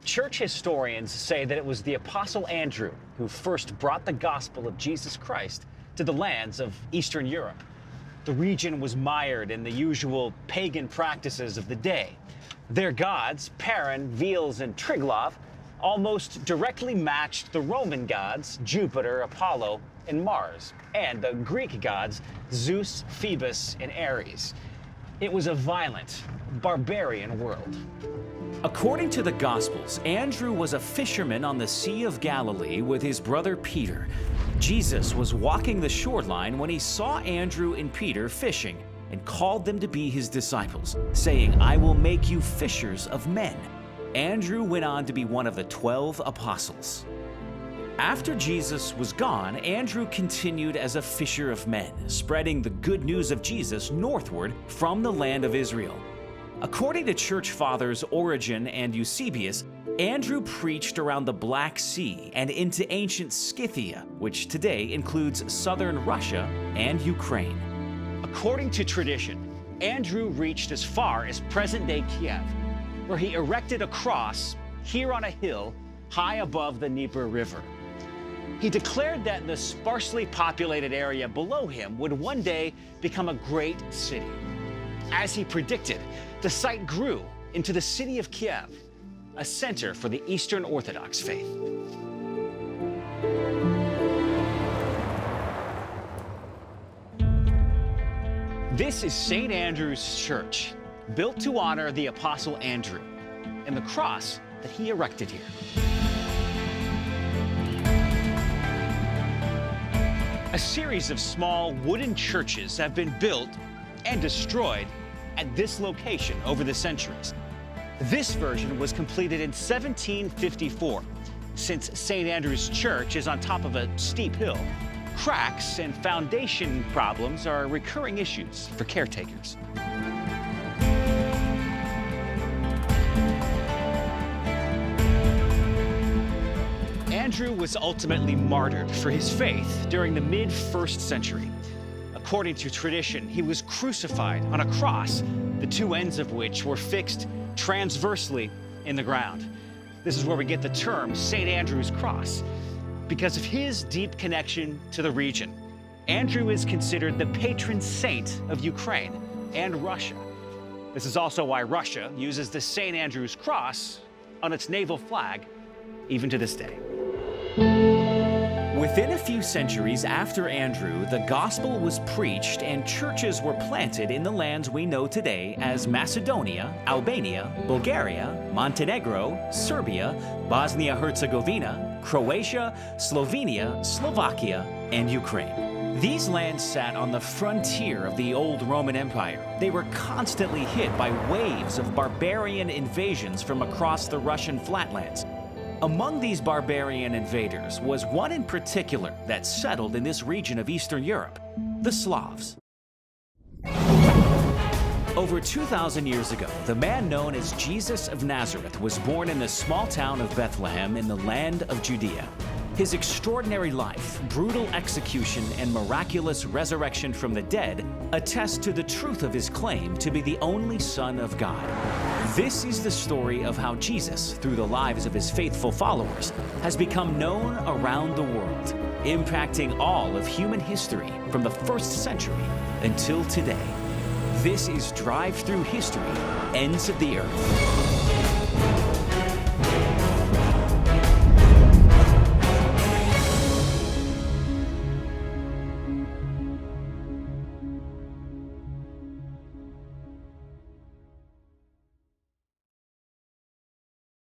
Church historians say that it was the Apostle Andrew who first brought the gospel of Jesus Christ to the lands of Eastern Europe. The region was mired in the usual pagan practices of the day. Their gods, Perun, Veles, and Triglav, almost directly matched the Roman gods, Jupiter, Apollo, and Mars, and the Greek gods, Zeus, Phoebus, and Ares. It was a violent, barbarian world. According to the Gospels, Andrew was a fisherman on the Sea of Galilee with his brother Peter. Jesus was walking the shoreline when he saw Andrew and Peter fishing and called them to be his disciples, saying, "I will make you fishers of men." Andrew went on to be one of the 12 apostles. After Jesus was gone, Andrew continued as a fisher of men, spreading the good news of Jesus northward from the land of Israel. According to church fathers Origen and Eusebius, Andrew preached around the Black Sea and into ancient Scythia, which today includes southern Russia and Ukraine. According to tradition, Andrew reached as far as present-day Kiev, where he erected a cross here on a hill high above the Dnieper River. He declared that the sparsely populated area below him would one day become a great city. As he predicted, the site grew into the city of Kiev, a center for the Eastern Orthodox faith. This is St. Andrew's Church, built to honor the Apostle Andrew and the cross that he erected here. A series of small wooden churches have been built and destroyed at this location over the centuries. This version was completed in 1754. Since St. Andrew's Church is on top of a steep hill, cracks and foundation problems are recurring issues for caretakers. Andrew was ultimately martyred for his faith during the mid-1st century. According to tradition, he was crucified on a cross, the two ends of which were fixed transversely in the ground. This is where we get the term St. Andrew's Cross. Because of his deep connection to the region, Andrew is considered the patron saint of Ukraine and Russia. This is also why Russia uses the St. Andrew's Cross on its naval flag, even to this day. Within a few centuries after Andrew, the gospel was preached and churches were planted in the lands we know today as Macedonia, Albania, Bulgaria, Montenegro, Serbia, Bosnia-Herzegovina, Croatia, Slovenia, Slovakia, and Ukraine. These lands sat on the frontier of the old Roman Empire. They were constantly hit by waves of barbarian invasions from across the Russian flatlands. Among these barbarian invaders was one in particular that settled in this region of Eastern Europe, the Slavs. Over 2,000 years ago, the man known as Jesus of Nazareth was born in the small town of Bethlehem in the land of Judea. His extraordinary life, brutal execution, and miraculous resurrection from the dead attest to the truth of his claim to be the only Son of God. This is the story of how Jesus, through the lives of his faithful followers, has become known around the world, impacting all of human history from the 1st century until today. This is Drive Through History, Ends of the Earth.